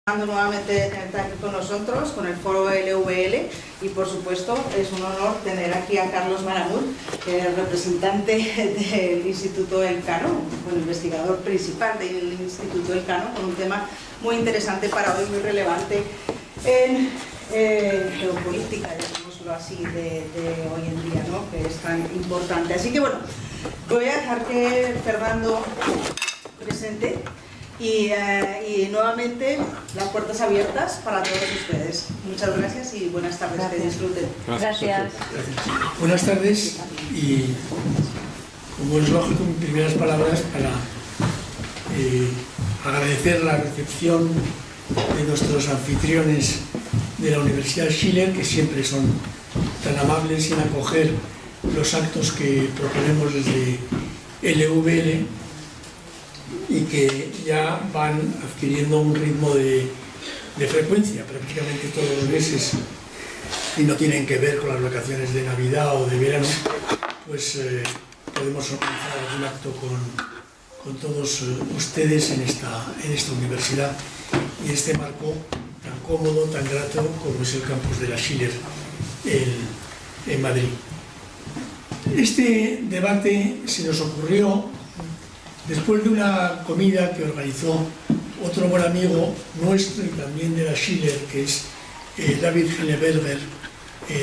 Nuevamente de tenerte aquí con nosotros, con el foro LVL, y por supuesto es un honor tener aquí a Carlos Malamud, el representante del Instituto Elcano, el investigador principal del Instituto Elcano, con un tema muy interesante para hoy, muy relevante en geopolítica, llamémoslo así, de hoy en día, ¿no? Que es tan importante. Así que bueno, voy a dejar que Fernando presente. Y nuevamente las puertas abiertas para todos ustedes. Muchas gracias y buenas tardes. Gracias. Que disfruten. Gracias. Buenas tardes y, como es lógico, mis primeras palabras para agradecer la recepción de nuestros anfitriones de la Universidad Schiller, que siempre son tan amables en acoger los actos que proponemos desde LVL y que ya van adquiriendo un ritmo de frecuencia prácticamente todos los meses y no tienen que ver con las vacaciones de Navidad o de verano, pues podemos organizar algún acto con todos ustedes en esta universidad y en este marco tan cómodo, tan grato como es el campus de la Schiller en Madrid. Este debate se nos ocurrió después de una comida que organizó otro buen amigo nuestro y también de la Schiller, que es David Henneberger,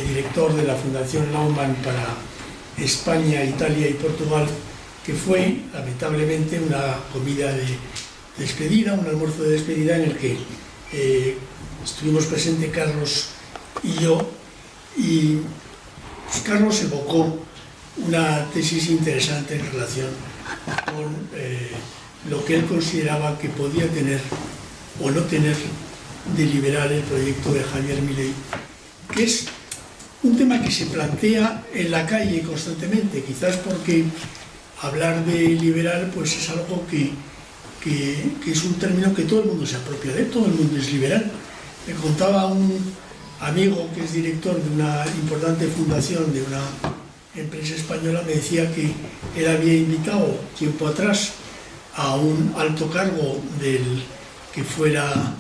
director de la Fundación Naumann para España, Italia y Portugal, que fue lamentablemente una comida de despedida, un almuerzo de despedida en el que estuvimos presentes Carlos y yo, y pues, Carlos evocó una tesis interesante en relación con lo que él consideraba que podía tener o no tener de liberal el proyecto de Javier Milei, que es un tema que se plantea en la calle constantemente, quizás porque hablar de liberal pues es algo que es un término que todo el mundo se apropia de, todo el mundo es liberal. Me contaba un amigo que es director de una importante fundación de una empresa española, me decía que él había invitado tiempo atrás a un alto cargo del que fuera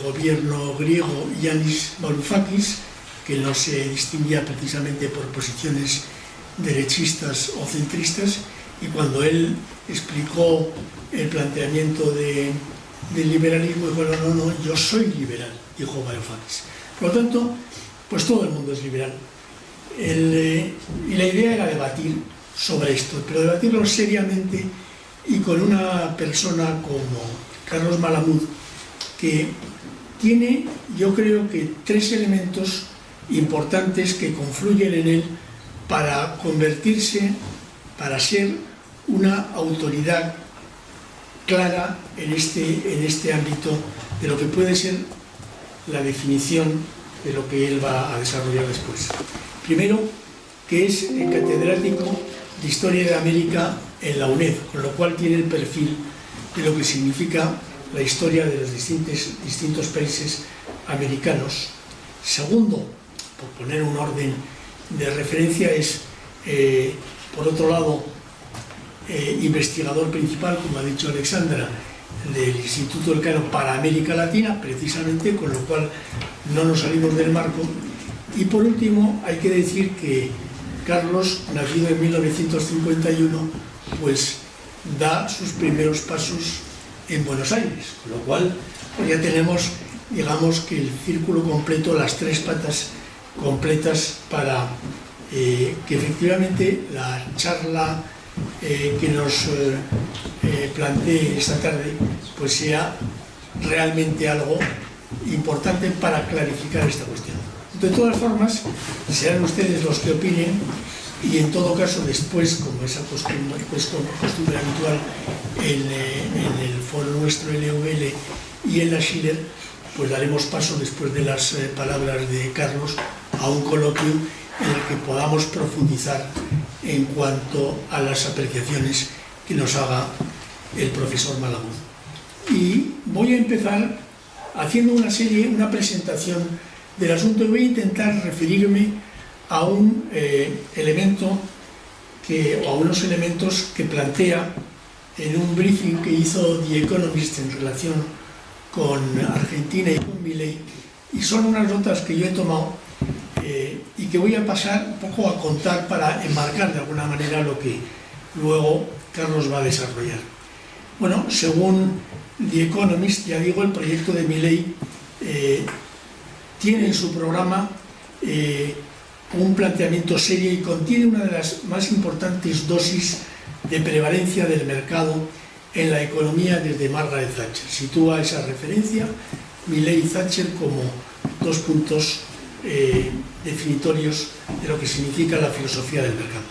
gobierno griego, Yanis Varoufakis, que no se distinguía precisamente por posiciones derechistas o centristas, y cuando él explicó el planteamiento del liberalismo, dijo, no, yo soy liberal, dijo Varoufakis. Por lo tanto, pues todo el mundo es liberal. Y la idea era debatir sobre esto, pero debatirlo seriamente y con una persona como Carlos Malamud, que tiene, yo creo que, tres elementos importantes que confluyen en él para convertirse, para ser una autoridad clara en este ámbito de lo que puede ser la definición de lo que él va a desarrollar después. Primero, que es catedrático de Historia de América en la UNED, con lo cual tiene el perfil de lo que significa la historia de los distintos países americanos. Segundo, por poner un orden de referencia, es, por otro lado, investigador principal, como ha dicho Alexandra, del Instituto Elcano para América Latina, precisamente, con lo cual no nos salimos del marco. Y por último, hay que decir que Carlos, nacido en 1951, pues da sus primeros pasos en Buenos Aires, con lo cual pues ya tenemos, digamos, que el círculo completo, las tres patas completas para que efectivamente la charla que nos plantee esta tarde pues sea realmente algo importante para clarificar esta cuestión. De todas formas, serán ustedes los que opinen y en todo caso después, como es costumbre habitual en el foro nuestro LVL y en la Schiller, pues daremos paso después de las palabras de Carlos a un coloquio en el que podamos profundizar en cuanto a las apreciaciones que nos haga el profesor Malamud. Y voy a empezar haciendo una presentación del asunto y voy a intentar referirme a un elemento o a unos elementos que plantea en un briefing que hizo The Economist en relación con Argentina y con Milei, y son unas notas que yo he tomado y que voy a pasar un poco a contar para enmarcar de alguna manera lo que luego Carlos va a desarrollar. Bueno, según The Economist, ya digo, el proyecto de Milei tiene en su programa un planteamiento serio y contiene una de las más importantes dosis de prevalencia del mercado en la economía desde Margaret Thatcher. Sitúa esa referencia, Milei y Thatcher, como dos puntos definitorios de lo que significa la filosofía del mercado.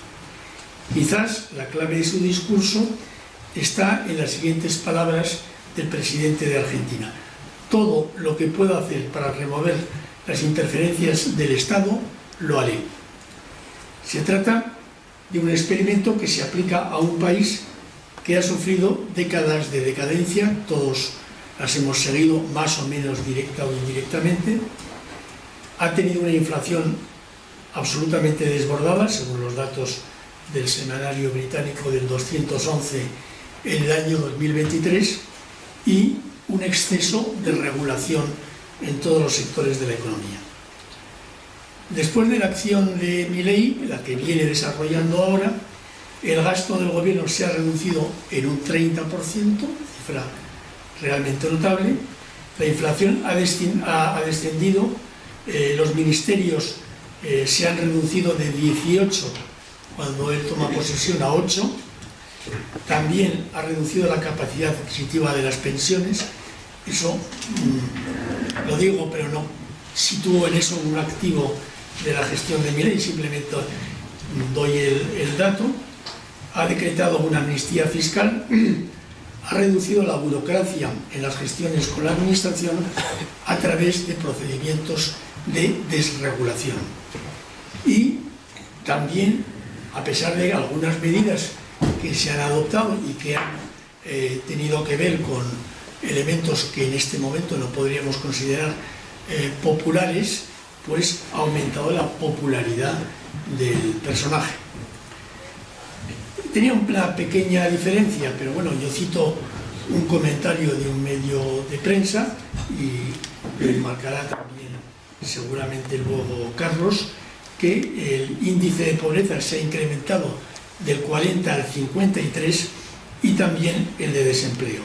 Quizás la clave de su discurso está en las siguientes palabras del presidente de Argentina: todo lo que pueda hacer para remover las interferencias del Estado, lo haré. Se trata de un experimento que se aplica a un país que ha sufrido décadas de decadencia, todos las hemos seguido más o menos directa o indirectamente. Ha tenido una inflación absolutamente desbordada, según los datos del semanario británico del 211 en el año 2023, y un exceso de regulación en todos los sectores de la economía. Después de la acción de Milei, la que viene desarrollando ahora, el gasto del gobierno se ha reducido en un 30%, cifra realmente notable. La inflación ha descendido, los ministerios se han reducido de 18 cuando él toma posesión a 8. También ha reducido la capacidad adquisitiva de las pensiones. Eso lo digo, pero no sitúo en eso un activo de la gestión de Milei, simplemente doy el dato. Ha decretado una amnistía fiscal, ha reducido la burocracia en las gestiones con la administración a través de procedimientos de desregulación. Y también, a pesar de algunas medidas que se han adoptado y que han tenido que ver con elementos que en este momento no podríamos considerar populares, pues ha aumentado la popularidad del personaje. Tenía una pequeña diferencia, pero bueno, yo cito un comentario de un medio de prensa y lo marcará también seguramente luego Carlos, que el índice de pobreza se ha incrementado del 40 al 53 y también el de desempleo.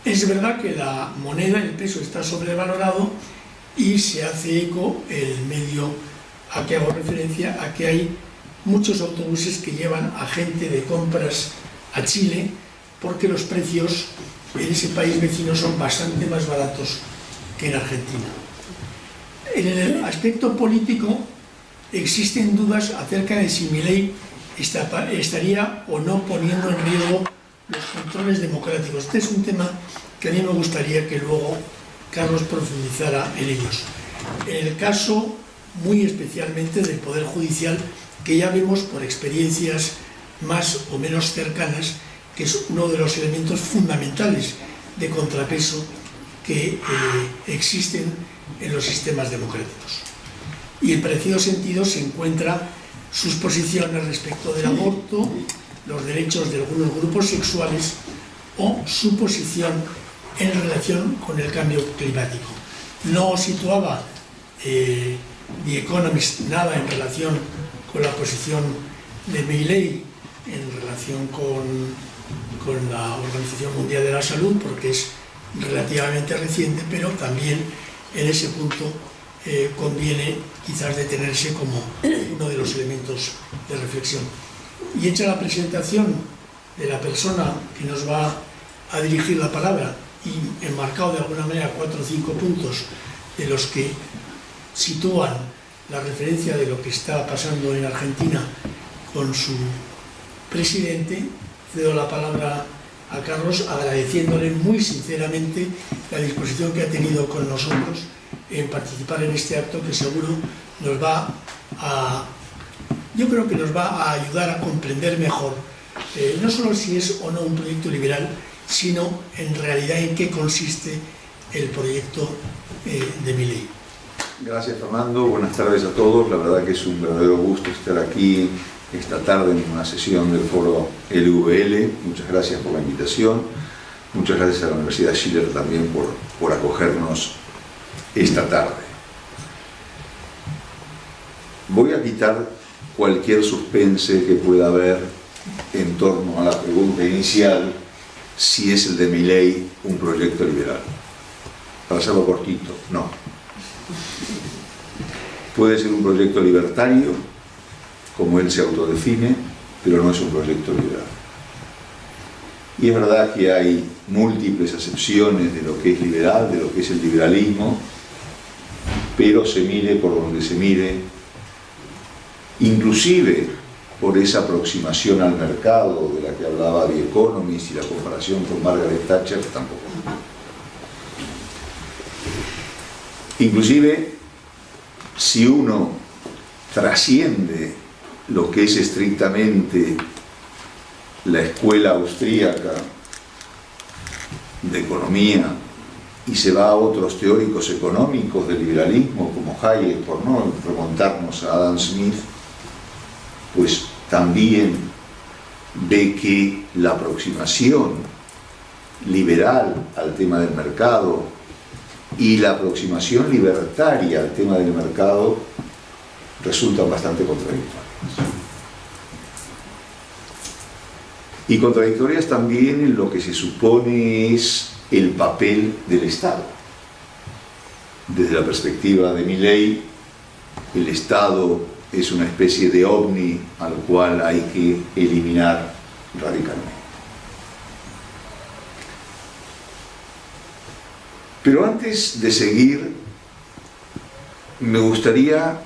Es verdad que la moneda, el peso, está sobrevalorado y se hace eco el medio a que hago referencia a que hay muchos autobuses que llevan a gente de compras a Chile porque los precios en ese país vecino son bastante más baratos que en Argentina. En el aspecto político existen dudas acerca de si Milei estaría o no poniendo en riesgo los controles democráticos. Este es un tema que a mí me gustaría que luego Carlos profundizara en ellos. En el caso muy especialmente del Poder Judicial, que ya vemos por experiencias más o menos cercanas que es uno de los elementos fundamentales de contrapeso que existen en los sistemas democráticos. Y en parecido sentido se encuentran sus posiciones respecto del aborto, los derechos de algunos grupos sexuales o su posición en relación con el cambio climático. No situaba The Economist nada en relación con la posición de Milei en relación con la Organización Mundial de la Salud, porque es relativamente reciente, pero también en ese punto conviene quizás detenerse como uno de los elementos de reflexión. Y hecha la presentación de la persona que nos va a dirigir la palabra y enmarcado de alguna manera 4 o 5 puntos de los que sitúan la referencia de lo que está pasando en Argentina con su presidente, cedo la palabra a Carlos agradeciéndole muy sinceramente la disposición que ha tenido con nosotros en participar en este acto que seguro nos va a, yo creo que nos va a ayudar a comprender mejor no solo si es o no un proyecto liberal, sino en realidad en qué consiste el proyecto de Milei. Gracias, Fernando. Buenas tardes a todos. La verdad que es un verdadero gusto estar aquí esta tarde en una sesión del foro LVL. Muchas gracias por la invitación. Muchas gracias a la Universidad Schiller también por acogernos esta tarde. Voy a quitar cualquier suspense que pueda haber en torno a la pregunta inicial, si es el de Milei un proyecto liberal. Para hacerlo cortito, no. Puede ser un proyecto libertario, como él se autodefine, pero no es un proyecto liberal. Y es verdad que hay múltiples acepciones de lo que es liberal, de lo que es el liberalismo, pero se mire por donde se mire, inclusive por esa aproximación al mercado de la que hablaba The Economist y la comparación con Margaret Thatcher, tampoco. Inclusive, si uno trasciende lo que es estrictamente la escuela austríaca de economía y se va a otros teóricos económicos del liberalismo como Hayek, por no remontarnos a Adam Smith, pues también ve que la aproximación liberal al tema del mercado y la aproximación libertaria al tema del mercado resultan bastante contradictorias. Y contradictorias también en lo que se supone es el papel del Estado. Desde la perspectiva de Milei, el Estado es una especie de ovni al cual hay que eliminar radicalmente. Pero antes de seguir, me gustaría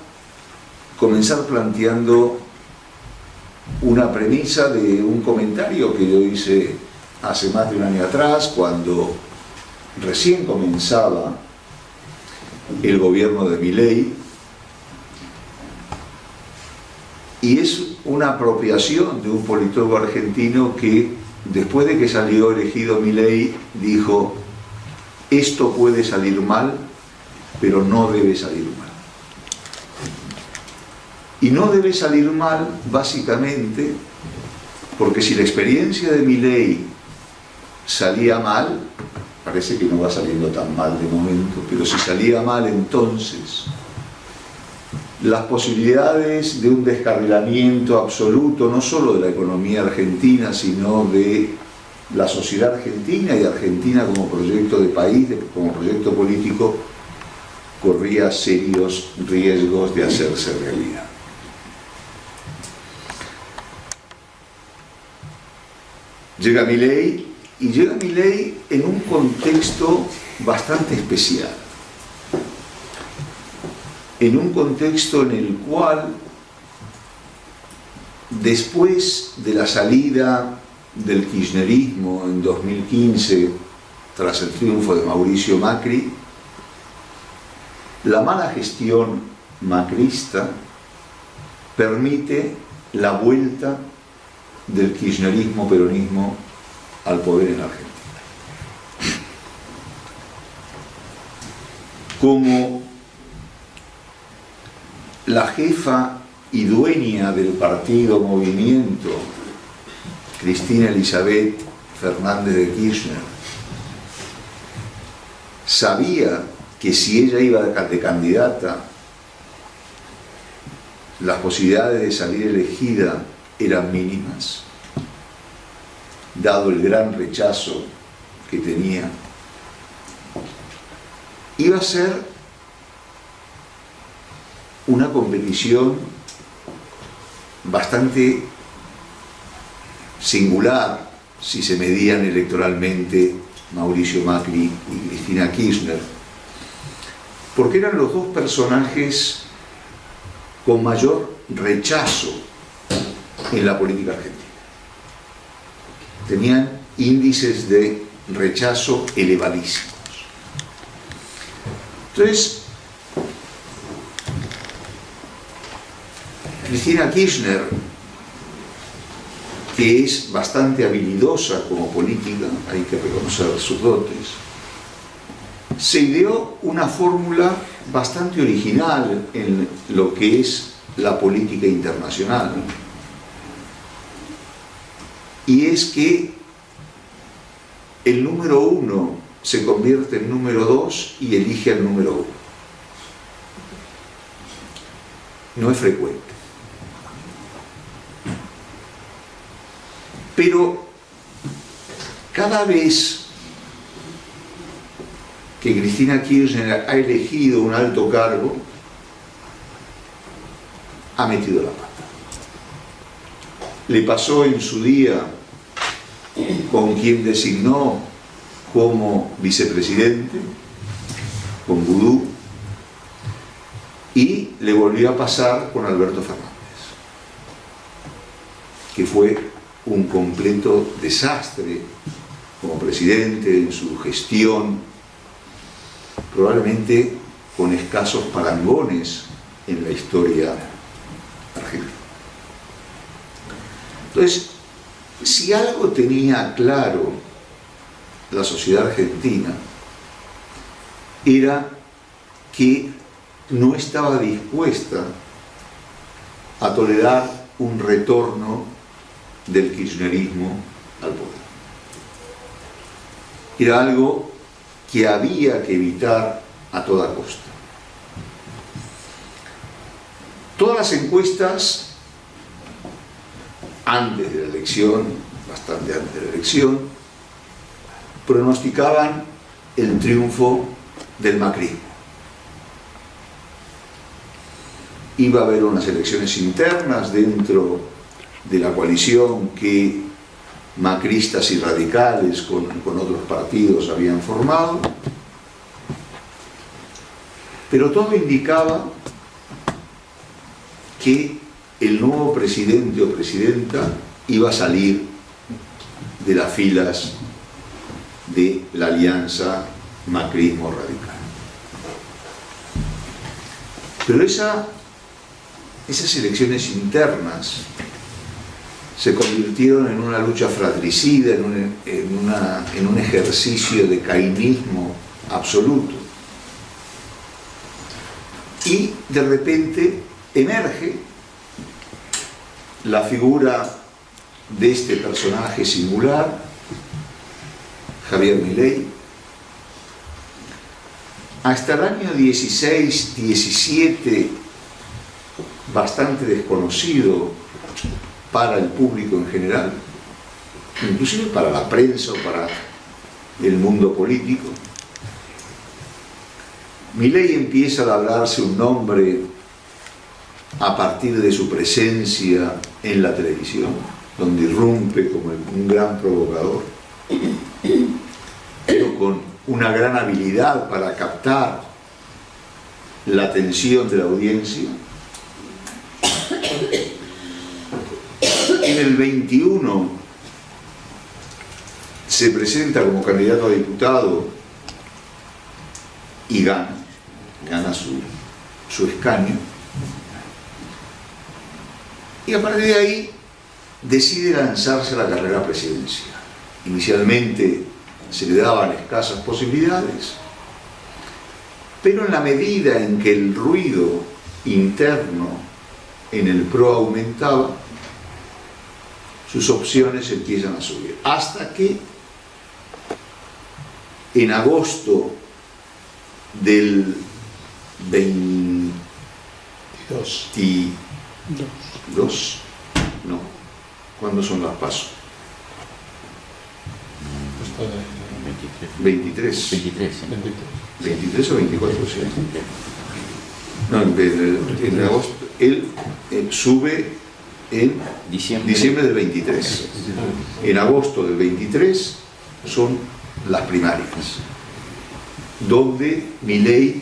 comenzar planteando una premisa de un comentario que yo hice hace más de un año atrás, cuando recién comenzaba el gobierno de Milei, y es una apropiación de un politólogo argentino que, después de que salió elegido Milei, dijo: esto puede salir mal, pero no debe salir mal. Y no debe salir mal, básicamente, porque si la experiencia de Milei salía mal, parece que no va saliendo tan mal de momento, pero si salía mal, entonces las posibilidades de un descarrilamiento absoluto, no solo de la economía argentina, sino de la sociedad argentina y Argentina como proyecto de país, como proyecto político, corría serios riesgos de hacerse realidad. Llega Milei, y llega Milei en un contexto bastante especial. En un contexto en el cual, después de la salida del kirchnerismo en 2015, tras el triunfo de Mauricio Macri, la mala gestión macrista permite la vuelta del kirchnerismo-peronismo al poder en Argentina. Como la jefa y dueña del partido Movimiento, Cristina Elizabeth Fernández de Kirchner, sabía que si ella iba de candidata, las posibilidades de salir elegida eran mínimas, dado el gran rechazo que tenía. Iba a ser una competición bastante singular si se medían electoralmente Mauricio Macri y Cristina Kirchner, porque eran los dos personajes con mayor rechazo en la política argentina. Tenían índices de rechazo elevadísimos. Entonces, Cristina Kirchner, que es bastante habilidosa como política, hay que reconocer sus dotes, se ideó una fórmula bastante original en lo que es la política internacional, y es que el número 1 se convierte en número 2 y elige al número 1. No es frecuente. Pero cada vez que Cristina Kirchner ha elegido un alto cargo, ha metido la pata. Le pasó en su día con quien designó como vicepresidente, con Vudú, y le volvió a pasar con Alberto Fernández, que fue un completo desastre como presidente en su gestión, probablemente con escasos parangones en la historia argentina. Entonces, si algo tenía claro la sociedad argentina, era que no estaba dispuesta a tolerar un retorno del kirchnerismo al poder. Era algo que había que evitar a toda costa. Todas las encuestas antes de la elección, bastante antes de la elección, pronosticaban el triunfo del macrismo. Iba a haber unas elecciones internas dentro de la coalición que macristas y radicales con otros partidos habían formado, pero todo indicaba que el nuevo presidente o presidenta iba a salir de las filas de la alianza macrismo radical. Pero esas elecciones internas se convirtieron en una lucha fratricida, en un ejercicio de cainismo absoluto. Y de repente emerge la figura de este personaje singular, Javier Milei. Hasta el año 16, 17, bastante desconocido para el público en general, inclusive para la prensa o para el mundo político. Milei empieza a labrarse un nombre a partir de su presencia en la televisión, donde irrumpe como un gran provocador, pero con una gran habilidad para captar la atención de la audiencia. En el 21 se presenta como candidato a diputado y gana su escaño. Y a partir de ahí decide lanzarse a la carrera presidencial. Inicialmente se le daban escasas posibilidades, pero en la medida en que el ruido interno en el PRO aumentaba, sus opciones empiezan a subir. Hasta que en agosto del 22, no, ¿cuándo son las PASO? 23 o 24, sí. No, en agosto, él sube en diciembre del 23. En agosto del 23 son las primarias, donde Milei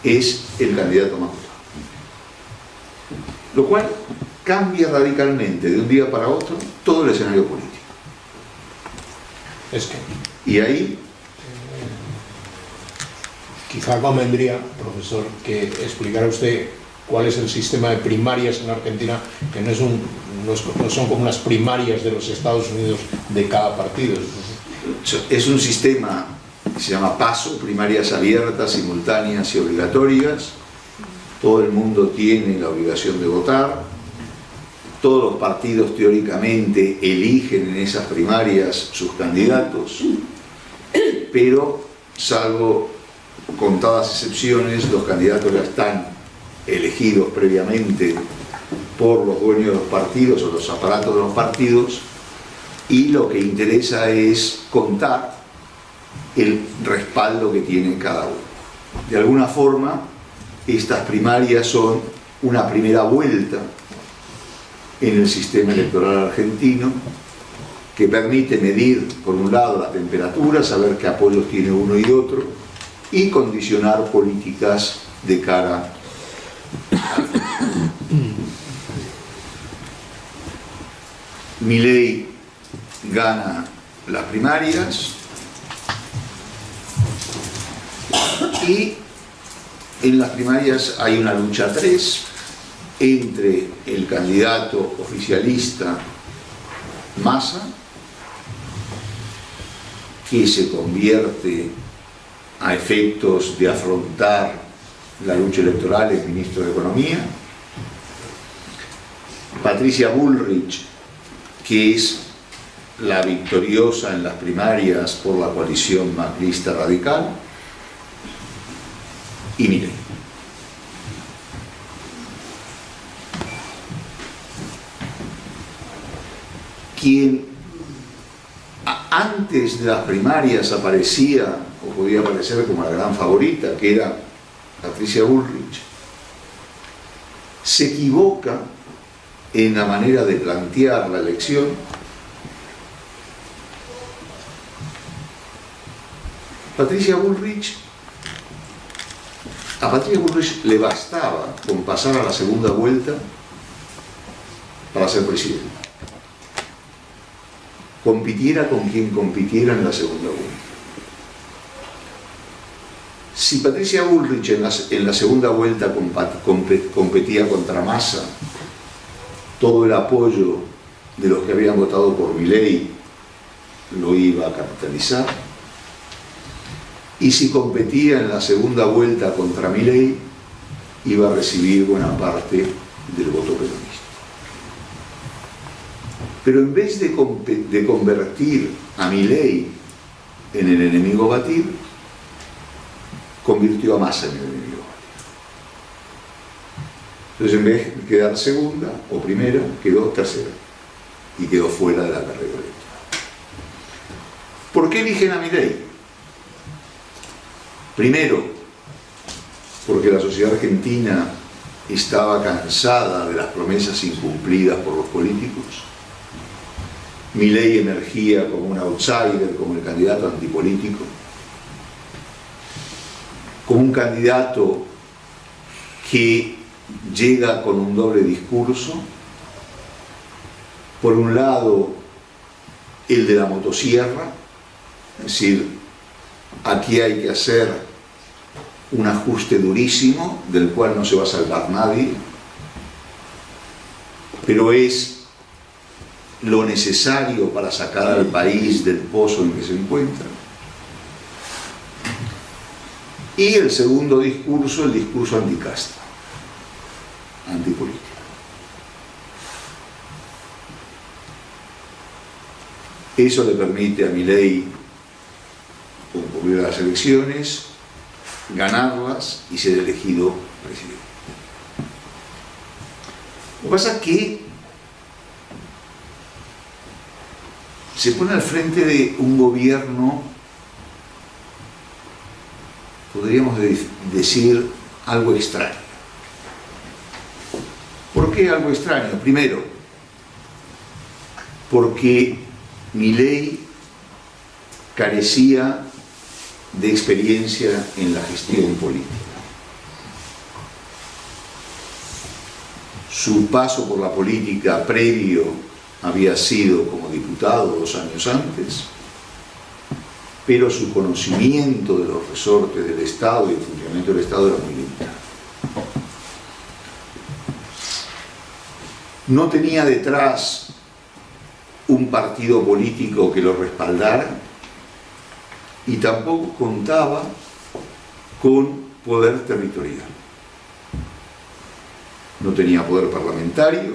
es el candidato más votado. Lo cual cambia radicalmente de un día para otro todo el escenario político. Y ahí quizá convendría, profesor, que explicara usted cuál es el sistema de primarias en Argentina, que no son como unas primarias de los Estados Unidos de cada partido. Es un sistema que se llama PASO, primarias abiertas, simultáneas y obligatorias. Todo el mundo tiene la obligación de votar. todos los partidos teóricamente eligen en esas primarias sus candidatos, pero salvo contadas excepciones, los candidatos ya están elegidos previamente por los dueños de los partidos o los aparatos de los partidos, y lo que interesa es contar el respaldo que tiene cada uno. De alguna forma, estas primarias son una primera vuelta en el sistema electoral argentino que permite medir, por un lado, la temperatura, saber qué apoyos tiene uno y otro, y condicionar políticas de cara al futuro. Milei gana las primarias y en las primarias hay una lucha a tres entre el candidato oficialista Massa, que se convierte a efectos de afrontar la lucha electoral en ministro de Economía, Patricia Bullrich, que es la victoriosa en las primarias por la coalición macrista radical, y Milei. Quien antes de las primarias aparecía o podía aparecer como la gran favorita, que era Patricia Bullrich, se equivoca en la manera de plantear la elección. A Patricia Bullrich le bastaba con pasar a la segunda vuelta para ser presidenta. Compitiera con quien compitiera en la segunda vuelta. Si Patricia Bullrich en la segunda vuelta competía contra Massa, todo el apoyo de los que habían votado por Milei lo iba a capitalizar. Y si competía en la segunda vuelta contra Milei, iba a recibir buena parte del voto peronista. Pero en vez de convertir a Milei en el enemigo a batir, convirtió a Massa en el enemigo a batir. Entonces, en vez de quedar segunda o primera, quedó tercera y quedó fuera de la carrera electoral. ¿Por qué eligen a Milei? Primero, porque la sociedad argentina estaba cansada de las promesas incumplidas por los políticos. Milei emergía como un outsider, como el candidato antipolítico, como un candidato que llega con un doble discurso. Por un lado, el de la motosierra, es decir, aquí hay que hacer un ajuste durísimo del cual no se va a salvar nadie, pero es lo necesario para sacar al país del pozo en que se encuentra. Y el segundo discurso, el discurso anticasta, antipolítico. Eso le permite a Milei concurrir a las elecciones, ganarlas y ser elegido presidente. Lo que pasa es que se pone al frente de un gobierno, podríamos decir, algo extraño. ¿Por qué algo extraño? Primero, porque Milei carecía de experiencia en la gestión política. Su paso por la política previo había sido como diputado 2 años antes, pero su conocimiento de los resortes del Estado y el funcionamiento del Estado era muy limitado. No tenía detrás un partido político que lo respaldara y tampoco contaba con poder territorial. No tenía poder parlamentario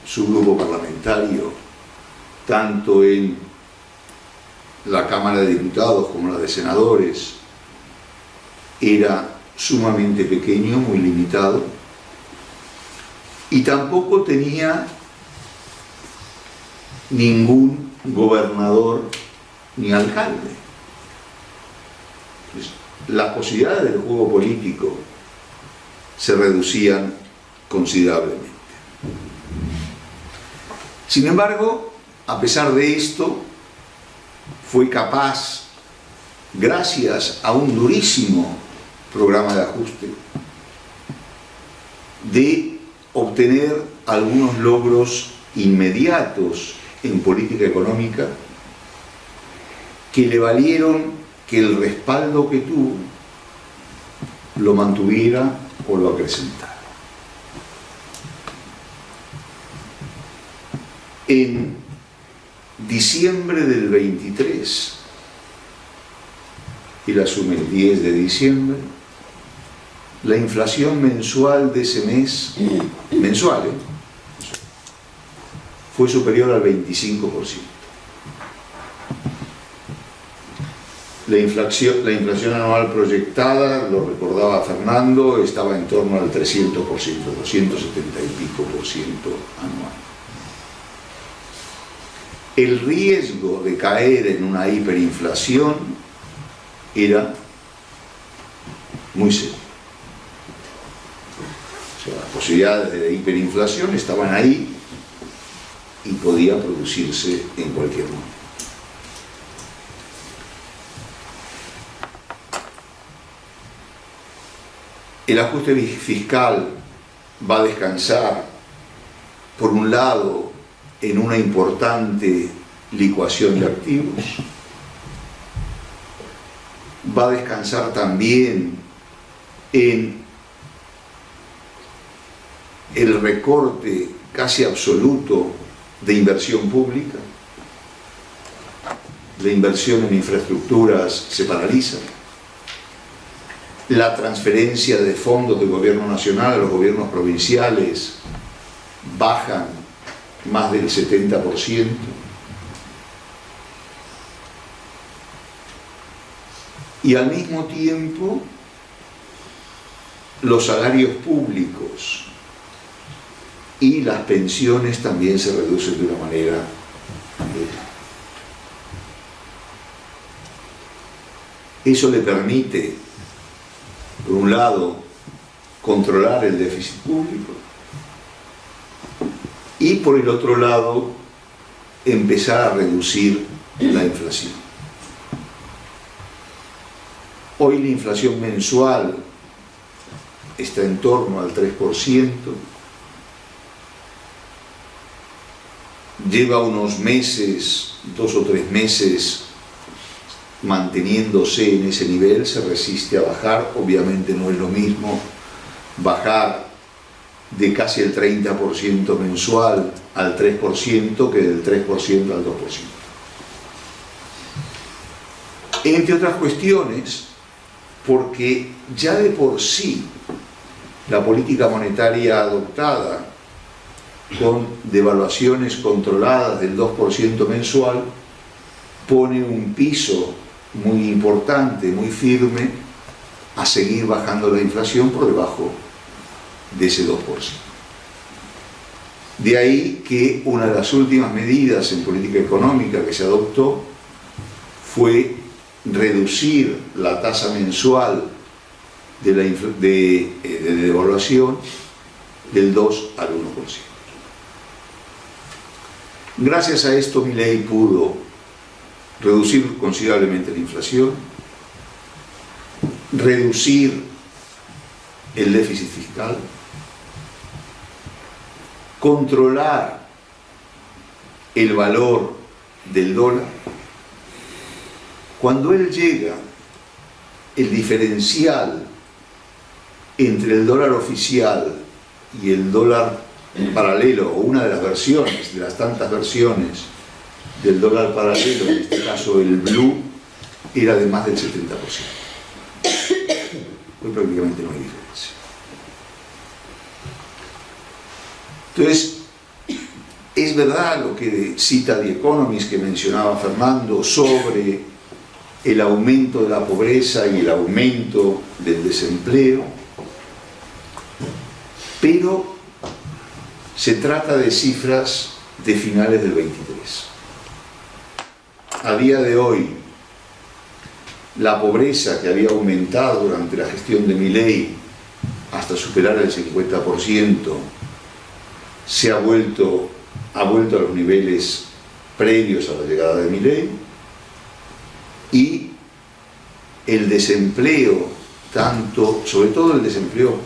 su grupo parlamentario, tanto en la Cámara de Diputados como la de Senadores, era sumamente pequeño, muy limitado, y tampoco tenía ningún gobernador ni alcalde. Pues, las posibilidades del juego político se reducían considerablemente. Sin embargo, a pesar de esto, fue capaz, gracias a un durísimo programa de ajuste, de obtener algunos logros inmediatos en política económica que le valieron que el respaldo que tuvo lo mantuviera o lo acrecentara. En diciembre del 23, y la asume el 10 de diciembre, la inflación mensual de ese mes, mensual, fue superior al 25%. La inflación anual proyectada, lo recordaba Fernando, estaba en torno al 300%, 270 y pico por ciento anual. El riesgo de caer en una hiperinflación era muy serio. O sea, las posibilidades de hiperinflación estaban ahí y podía producirse en cualquier momento. El ajuste fiscal va a descansar, por un lado, en una importante licuación de activos, va a descansar también en el recorte casi absoluto de inversión pública. La inversión en infraestructuras se paraliza. La transferencia de fondos del gobierno nacional a los gobiernos provinciales bajan más del 70%. Y al mismo tiempo, los salarios públicos y las pensiones también se reducen de una manera brutal. Eso le permite, por un lado, controlar el déficit público y, por el otro lado, empezar a reducir la inflación. Hoy la inflación mensual está en torno al 3%. Lleva unos meses, 2 o 3 meses, manteniéndose en ese nivel, se resiste a bajar. Obviamente no es lo mismo bajar de casi el 30% mensual al 3% que del 3% al 2%. Entre otras cuestiones, porque ya de por sí la política monetaria adoptada con devaluaciones controladas del 2% mensual pone un piso muy importante, muy firme, a seguir bajando la inflación por debajo de ese 2%. De ahí que una de las últimas medidas en política económica que se adoptó fue reducir la tasa mensual de devaluación del 2 al 1%. Gracias a esto, Milei pudo reducir considerablemente la inflación, reducir el déficit fiscal, controlar el valor del dólar. Cuando él llega, el diferencial entre el dólar oficial y el dólar paralelo, o una de las versiones, de las tantas versiones del dólar paralelo, en este caso el blue, era de más del 70%. Hoy prácticamente no hay diferencia. Entonces, es verdad lo que cita The Economist que mencionaba Fernando sobre el aumento de la pobreza y el aumento del desempleo, pero se trata de cifras de finales del 23. A día de hoy, la pobreza que había aumentado durante la gestión de Milei hasta superar el 50%, ha vuelto a los niveles previos a la llegada de Milei, y el desempleo, sobre todo el desempleo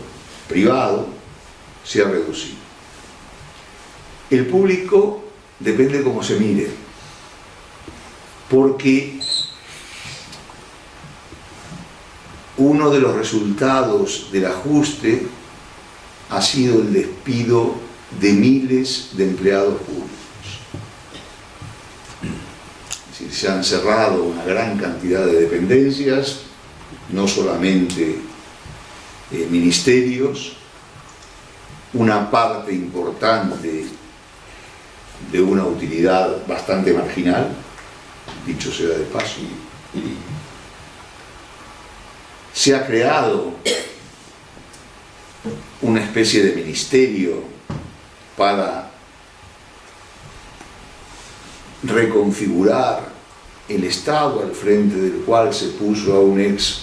privado, se ha reducido. El público depende cómo se mire, porque uno de los resultados del ajuste ha sido el despido de miles de empleados públicos. Es decir, se han cerrado una gran cantidad de dependencias, no solamente ministerios, una parte importante de una utilidad bastante marginal, dicho sea de paso. Se ha creado una especie de ministerio para reconfigurar el Estado, al frente del cual se puso a un ex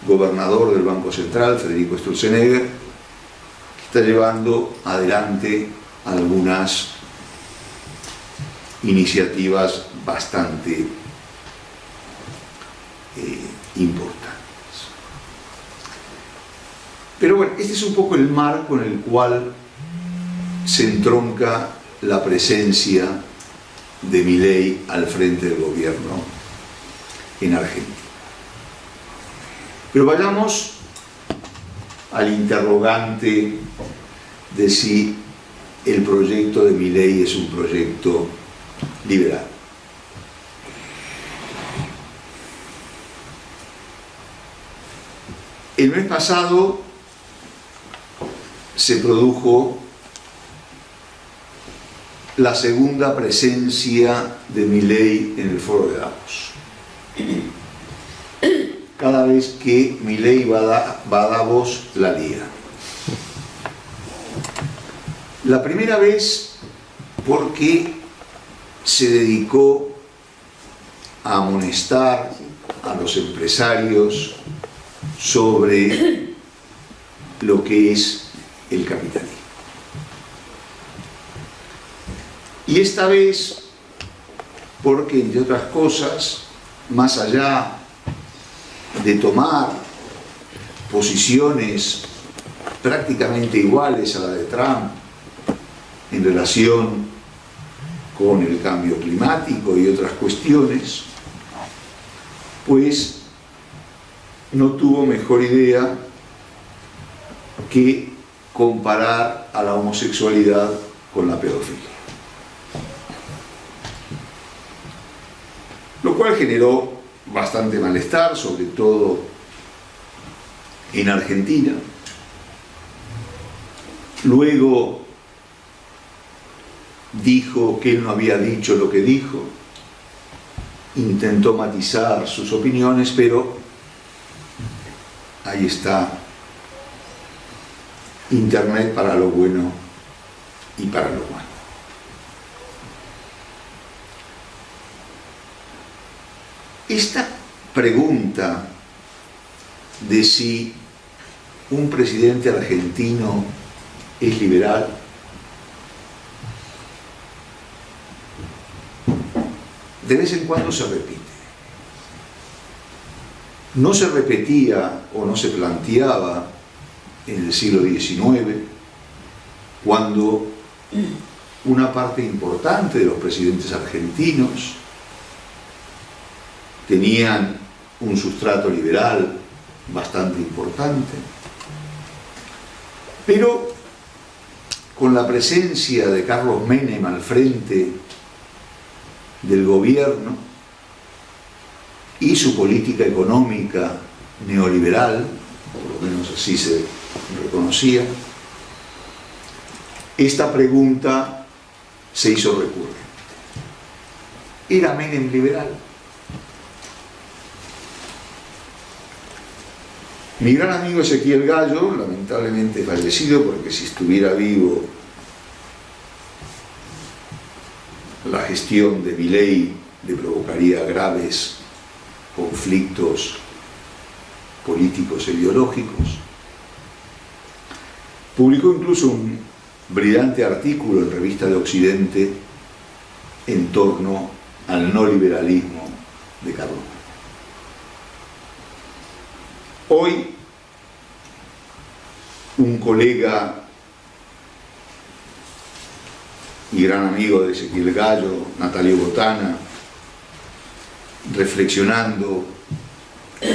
gobernador del Banco Central, Federico Sturzenegger, que está llevando adelante algunas iniciativas bastante importantes. Pero bueno, este es un poco el marco en el cual se entronca la presencia de Milei al frente del gobierno en Argentina. Pero vayamos al interrogante de si el proyecto de Milei es un proyecto liberal. El mes pasado se produjo la segunda presencia de Milei en el Foro de Davos. Cada vez que Milei va a Davos, la lía. La primera vez porque se dedicó a amonestar a los empresarios sobre lo que es el capitalismo. Y esta vez porque, entre otras cosas, más allá de tomar posiciones prácticamente iguales a la de Trump en relación con el cambio climático y otras cuestiones, pues no tuvo mejor idea que comparar a la homosexualidad con la pedofilia. Lo cual generó bastante malestar, sobre todo en Argentina. Luego dijo que él no había dicho lo que dijo, intentó matizar sus opiniones, pero ahí está Internet para lo bueno y para lo malo. Esta pregunta de si un presidente argentino es liberal de vez en cuando se repite. No se repetía o no se planteaba en el siglo XIX, cuando una parte importante de los presidentes argentinos tenían un sustrato liberal bastante importante, pero con la presencia de Carlos Menem al frente del gobierno y su política económica neoliberal, por lo menos así se reconocía, esta pregunta se hizo recurrente. Era Menem liberal. Mi gran amigo Ezequiel Gallo, lamentablemente fallecido, porque si estuviera vivo, la gestión de Milei le provocaría graves conflictos políticos e ideológicos. Publicó incluso un brillante artículo en Revista de Occidente en torno al no liberalismo de Carlos. Hoy, un colega y gran amigo de Ezequiel Gallo, Natalio Botana, reflexionando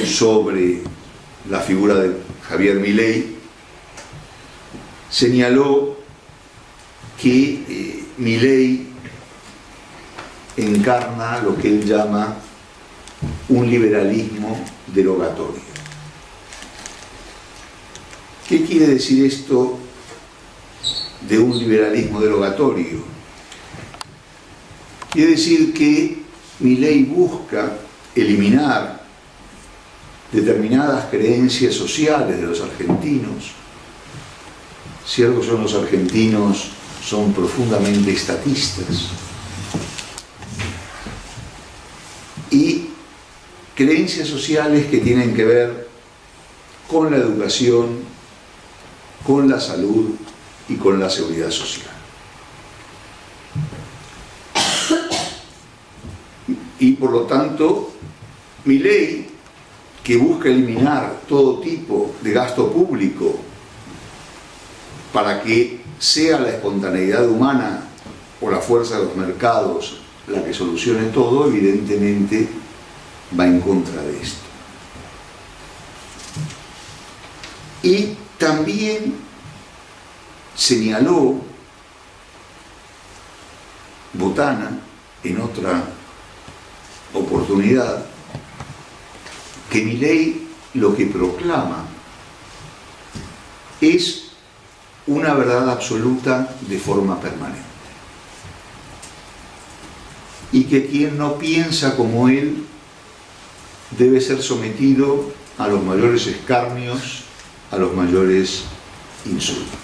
sobre la figura de Javier Milei, señaló que Milei encarna lo que él llama un liberalismo derogatorio. ¿Qué quiere decir esto de un liberalismo derogatorio? Quiere decir que Milei busca eliminar determinadas creencias sociales de los argentinos. Si algo son los argentinos, son profundamente estatistas. Y creencias sociales que tienen que ver con la educación, con la salud y con la seguridad social. Y por lo tanto, Milei, que busca eliminar todo tipo de gasto público para que sea la espontaneidad humana o la fuerza de los mercados la que solucione todo, evidentemente va en contra de esto. Y también señaló Botana en otra oportunidad que Milei lo que proclama es una verdad absoluta de forma permanente, y que quien no piensa como él debe ser sometido a los mayores escarnios, a los mayores insultos.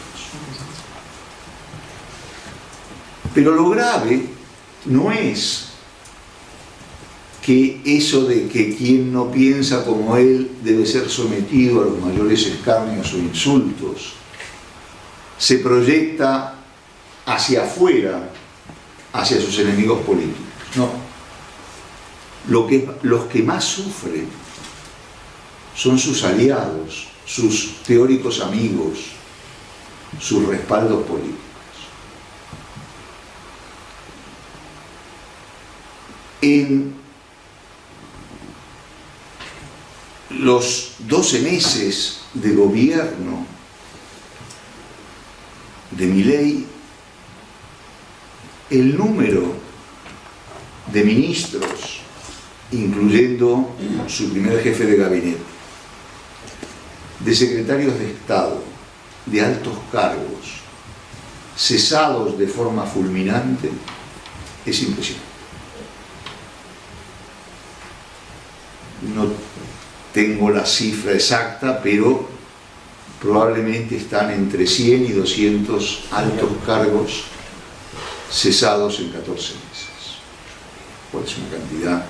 Pero lo grave no es que eso de que quien no piensa como él debe ser sometido a los mayores escarnios o insultos se proyecta hacia afuera, hacia sus enemigos políticos. No. Los que más sufren son sus aliados, sus teóricos amigos, sus respaldos políticos. En los 12 meses de gobierno de Milei, el número de ministros, incluyendo su primer jefe de gabinete, de secretarios de Estado, de altos cargos, cesados de forma fulminante, es impresionante. No tengo la cifra exacta, pero probablemente están entre 100 y 200 altos cargos cesados en 14 meses. Pues es una cantidad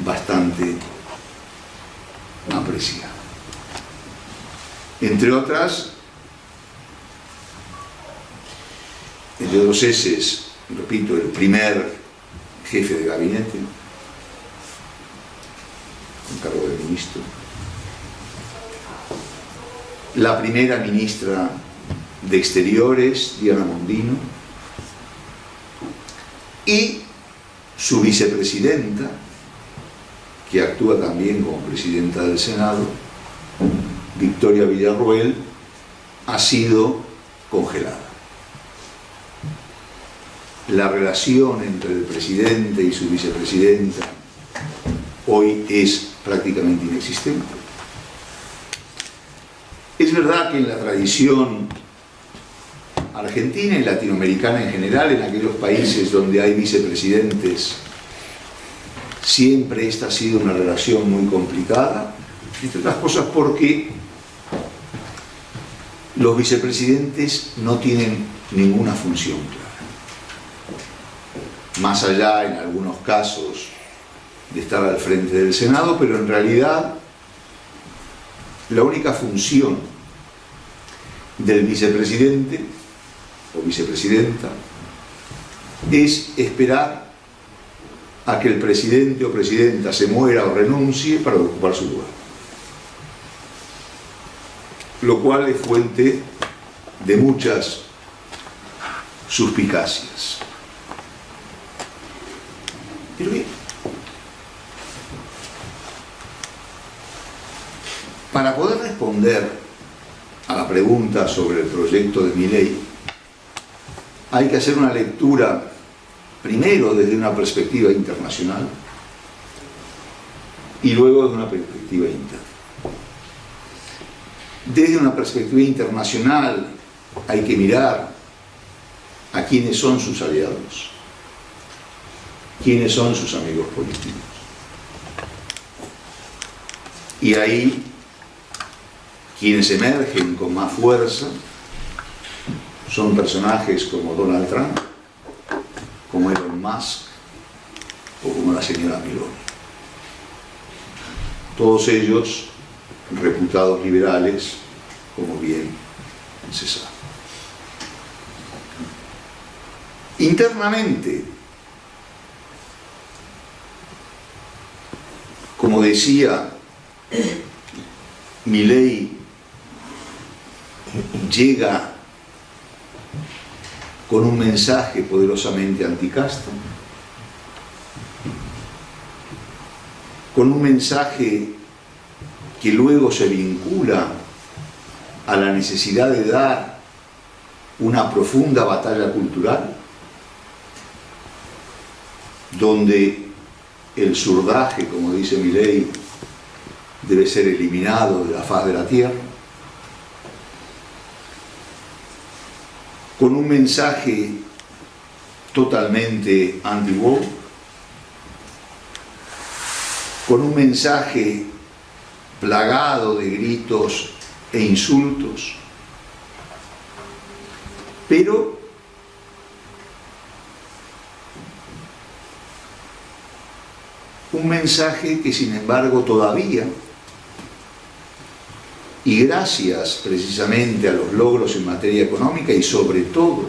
bastante apreciada. Entre otras, entre los eses, repito, el primer jefe de gabinete, con cargo de ministro, la primera ministra de Exteriores, Diana Mondino, y su vicepresidenta, que actúa también como presidenta del Senado, Victoria Villarroel, ha sido congelada. La relación entre el presidente y su vicepresidenta hoy es prácticamente inexistente. Es verdad que en la tradición Argentina y latinoamericana en general, en aquellos países donde hay vicepresidentes, siempre esta ha sido una relación muy complicada, entre otras cosas porque los vicepresidentes no tienen ninguna función clara. Más allá, en algunos casos, de estar al frente del Senado, pero en realidad la única función del vicepresidente o vicepresidenta es esperar a que el presidente o presidenta se muera o renuncie para ocupar su lugar. Lo cual es fuente de muchas suspicacias. Pero bien, para poder responder a la pregunta sobre el proyecto de Milei, hay que hacer una lectura primero desde una perspectiva internacional y luego desde una perspectiva interna. Desde una perspectiva internacional hay que mirar a quiénes son sus aliados, quiénes son sus amigos políticos. Y ahí quienes emergen con más fuerza son personajes como Donald Trump, como Elon Musk o como la señora Meloni. Todos ellos reputados liberales, como bien se sabe. Internamente, como decía, Milei llega con un mensaje poderosamente anticasta, con un mensaje que luego se vincula a la necesidad de dar una profunda batalla cultural, donde el surdaje, como dice Milei, debe ser eliminado de la faz de la tierra, con un mensaje totalmente anti-woke, con un mensaje plagado de gritos e insultos, pero un mensaje que sin embargo todavía, y gracias precisamente a los logros en materia económica y sobre todo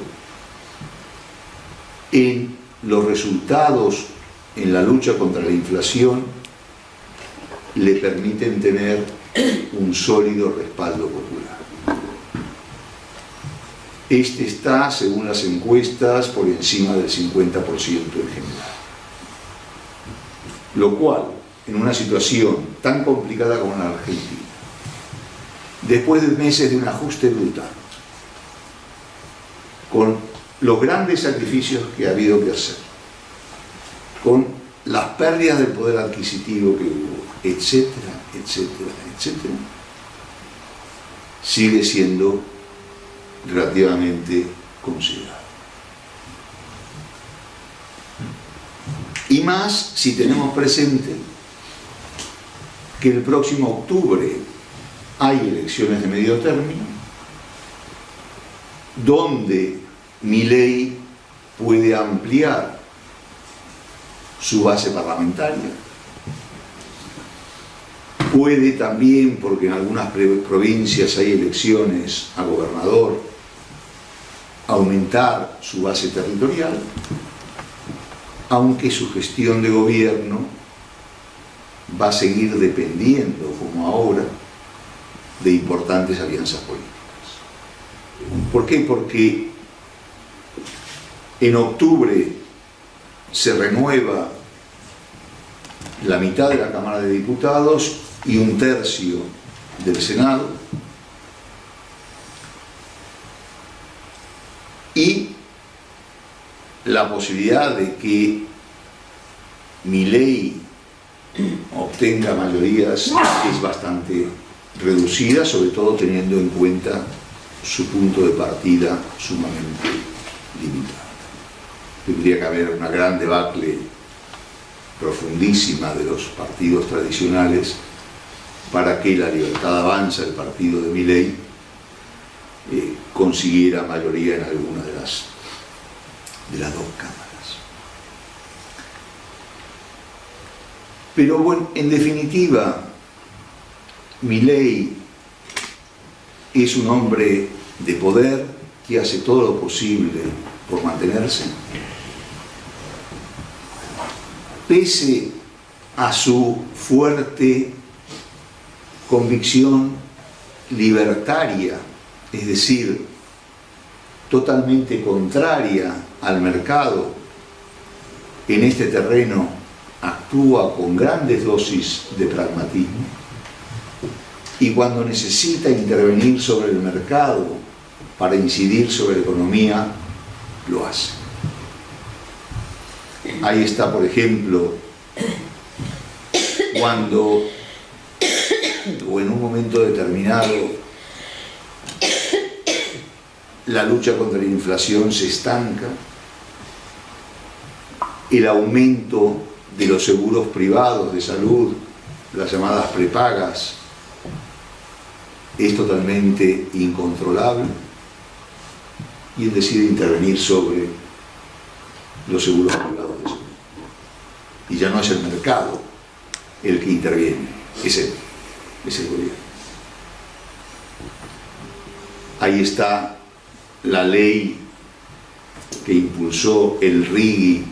en los resultados en la lucha contra la inflación, le permiten tener un sólido respaldo popular. Este está, según las encuestas, por encima del 50% en general. Lo cual, en una situación tan complicada como la Argentina, después de meses de un ajuste brutal, con los grandes sacrificios que ha habido que hacer, con las pérdidas del poder adquisitivo que hubo, etcétera, etcétera, etcétera, sigue siendo relativamente considerable. Y más si tenemos presente que el próximo octubre hay elecciones de medio término, donde Milei puede ampliar su base parlamentaria, puede también, porque en algunas provincias hay elecciones a gobernador, aumentar su base territorial, aunque su gestión de gobierno va a seguir dependiendo, como ahora, de importantes alianzas políticas. ¿Por qué? Porque en octubre se renueva la mitad de la Cámara de Diputados y un tercio del Senado, y la posibilidad de que Milei obtenga mayorías es bastante reducida, sobre todo teniendo en cuenta su punto de partida sumamente limitado. Tendría que haber una gran debacle profundísima de los partidos tradicionales para que la Libertad Avanza, el partido de Milei, consiguiera mayoría en alguna de las dos cámaras. Pero bueno, en definitiva, Milei es un hombre de poder que hace todo lo posible por mantenerse, pese a su fuerte convicción libertaria, es decir, totalmente contraria al mercado. En este terreno actúa con grandes dosis de pragmatismo y cuando necesita intervenir sobre el mercado para incidir sobre la economía, lo hace. Ahí está, por ejemplo, cuando o en un momento determinado la lucha contra la inflación se estanca, el aumento de los seguros privados de salud, las llamadas prepagas, es totalmente incontrolable y él decide intervenir sobre los seguros privados de salud. Y ya no es el mercado el que interviene, es el gobierno. Ahí está la ley que impulsó el RIGI,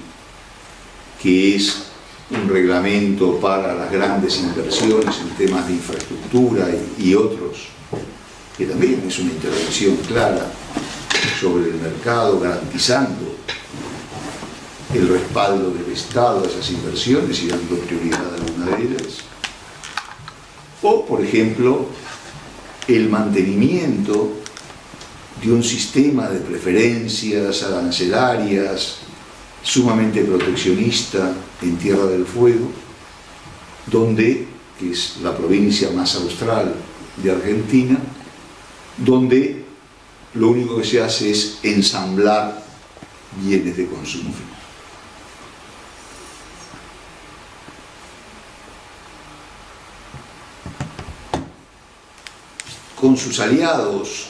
que es un reglamento para las grandes inversiones en temas de infraestructura y otros, que también es una intervención clara sobre el mercado, garantizando el respaldo del Estado a esas inversiones y dando prioridad a alguna de ellas. O, por ejemplo, el mantenimiento de un sistema de preferencias arancelarias sumamente proteccionista en Tierra del Fuego, donde, que es la provincia más austral de Argentina, donde lo único que se hace es ensamblar bienes de consumo final. Con sus aliados,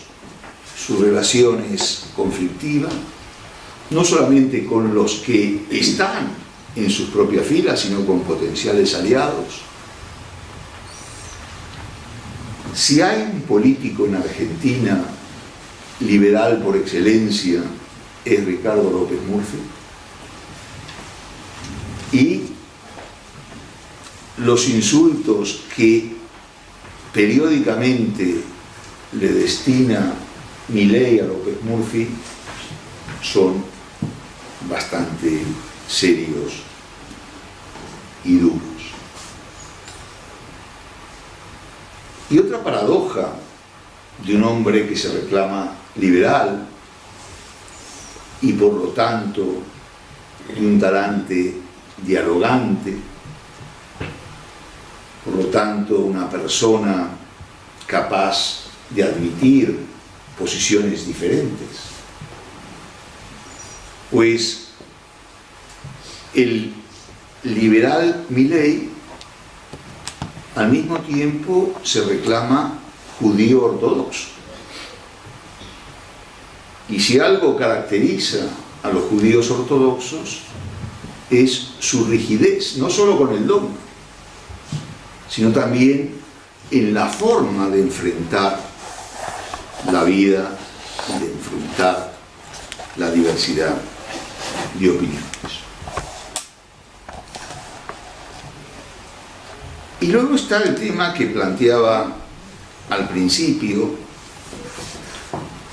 su relación es conflictiva, no solamente con los que están en sus propias filas, sino con potenciales aliados. Si hay un político en Argentina liberal por excelencia, es Ricardo López Murphy. Y los insultos que periódicamente le destina Milei a López Murphy son bastante serios y duros. Y otra paradoja de un hombre que se reclama liberal y por lo tanto de un talante dialogante, por lo tanto una persona capaz de admitir posiciones diferentes, pues el liberal Milei al mismo tiempo se reclama judío ortodoxo. Y si algo caracteriza a los judíos ortodoxos es su rigidez, no solo con el dogma, sino también en la forma de enfrentar la vida y de enfrentar la diversidad de opiniones. Y luego está el tema que planteaba al principio,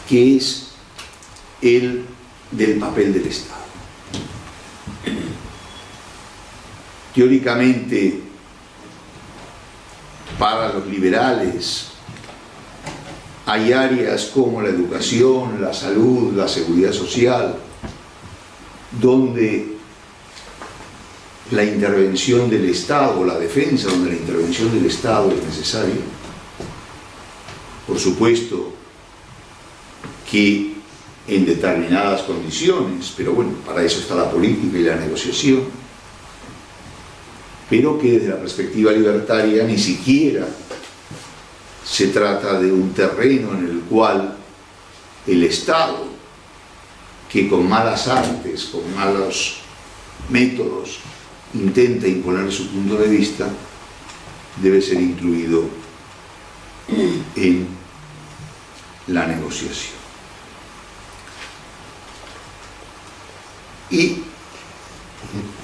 que es el del papel del Estado. Teóricamente, para los liberales, hay áreas como la educación, la salud, la seguridad social, donde la intervención del Estado, la defensa, donde la intervención del Estado es necesaria. Por supuesto, que en determinadas condiciones, pero bueno, para eso está la política y la negociación, pero que desde la perspectiva libertaria ni siquiera se trata de un terreno en el cual el Estado, que con malas artes, con malos métodos, intenta imponer su punto de vista, debe ser incluido en la negociación. Y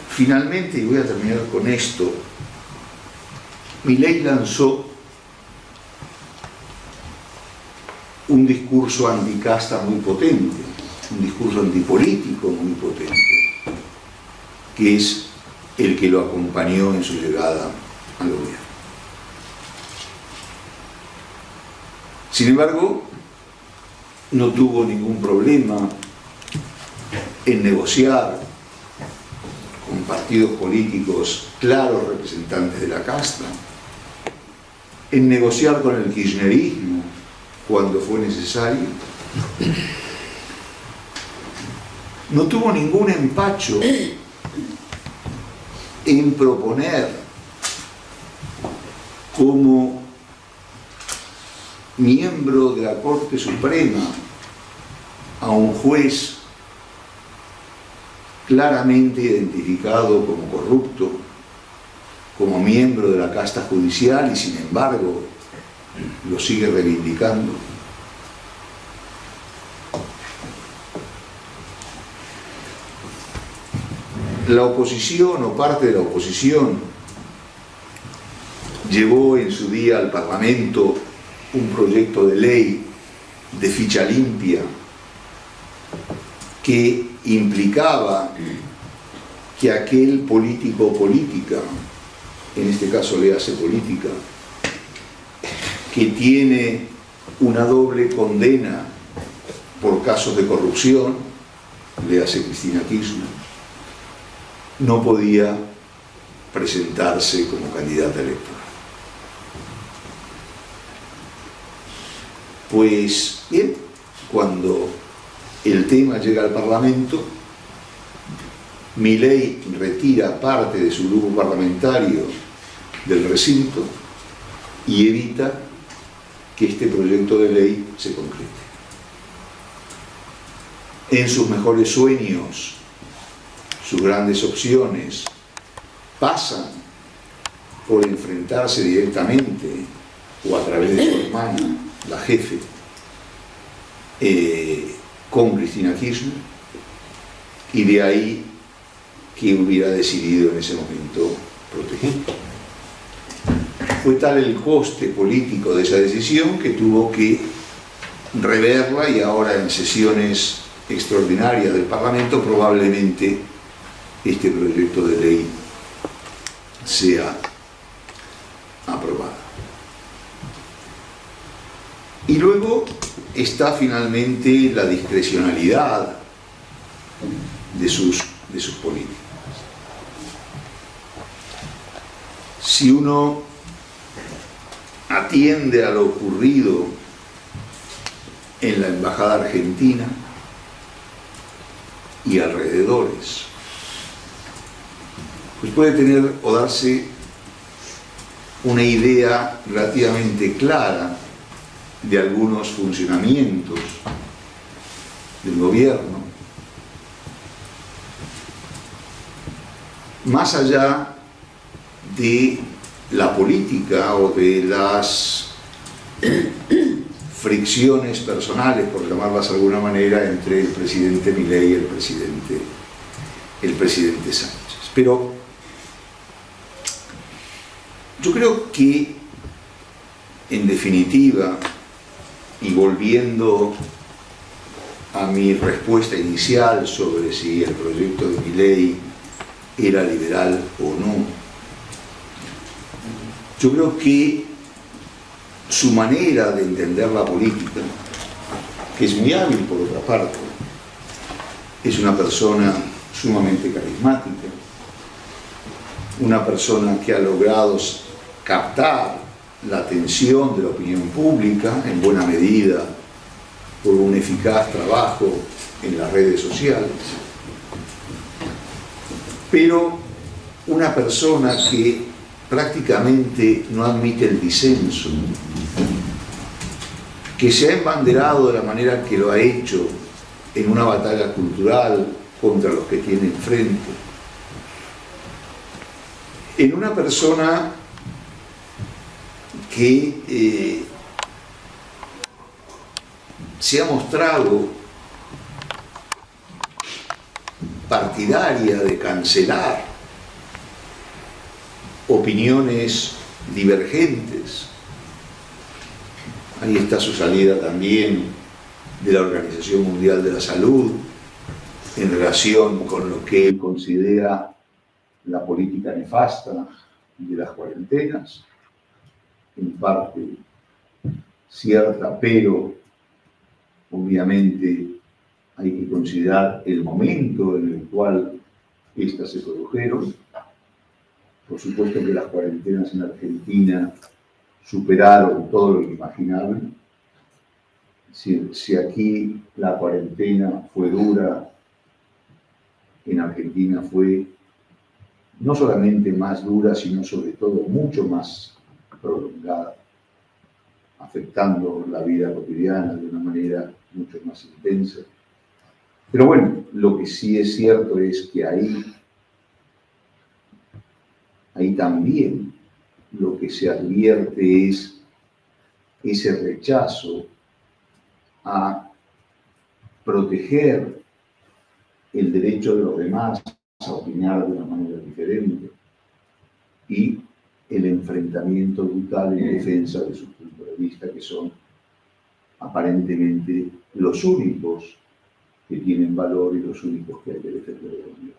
finalmente, y voy a terminar con esto, Milei lanzó un discurso anticasta muy potente, un discurso antipolítico muy potente, que es el que lo acompañó en su llegada al gobierno. Sin embargo, no tuvo ningún problema en negociar con partidos políticos claros representantes de la casta, en negociar con el kirchnerismo cuando fue necesario. No tuvo ningún empacho en proponer como miembro de la Corte Suprema a un juez claramente identificado como corrupto, como miembro de la casta judicial, y sin embargo lo sigue reivindicando. La oposición o parte de la oposición llevó en su día al Parlamento un proyecto de ley de ficha limpia que implicaba que aquel político o política, en este caso le hace política, que tiene una doble condena por casos de corrupción, le hace Cristina Kirchner, no podía presentarse como candidata electoral. Pues bien, cuando el tema llega al Parlamento, Milei retira parte de su grupo parlamentario del recinto y evita que este proyecto de ley se concrete. En sus mejores sueños, sus grandes opciones pasan por enfrentarse directamente o a través de su hermana, la jefe, con Cristina Kirchner, y de ahí que hubiera decidido en ese momento proteger. Fue tal el coste político de esa decisión que tuvo que reverla, y ahora en sesiones extraordinarias del Parlamento probablemente este proyecto de ley sea aprobado. Y luego está finalmente la discrecionalidad de sus políticas. Si uno atiende a lo ocurrido en la Embajada Argentina y alrededores, pues puede tener o darse una idea relativamente clara de algunos funcionamientos del gobierno, más allá de la política o de las fricciones personales, por llamarlas de alguna manera, entre el presidente Milei y el presidente Sánchez. Pero yo creo que, en definitiva, y volviendo a mi respuesta inicial sobre si el proyecto de Milei era liberal o no, yo creo que su manera de entender la política, que es muy hábil por otra parte, es una persona sumamente carismática, una persona que ha logrado captar la atención de la opinión pública, en buena medida por un eficaz trabajo en las redes sociales, pero una persona que prácticamente no admite el disenso, que se ha embanderado de la manera que lo ha hecho en una batalla cultural contra los que tiene enfrente, en una persona que se ha mostrado partidaria de cancelar opiniones divergentes. Ahí está su salida también de la Organización Mundial de la Salud en relación con lo que él considera la política nefasta de las cuarentenas, en parte cierta, pero obviamente hay que considerar el momento en el cual estas se produjeron. Por supuesto que las cuarentenas en Argentina superaron todo lo inimaginable. Si aquí la cuarentena fue dura, en Argentina fue no solamente más dura, sino sobre todo mucho más prolongada, afectando la vida cotidiana de una manera mucho más intensa. Pero bueno, lo que sí es cierto es que ahí también lo que se advierte es ese rechazo a proteger el derecho de los demás a opinar de una manera diferente y el enfrentamiento brutal en defensa de sus puntos de vista, que son aparentemente los únicos que tienen valor y los únicos que hay que defender de la unidad.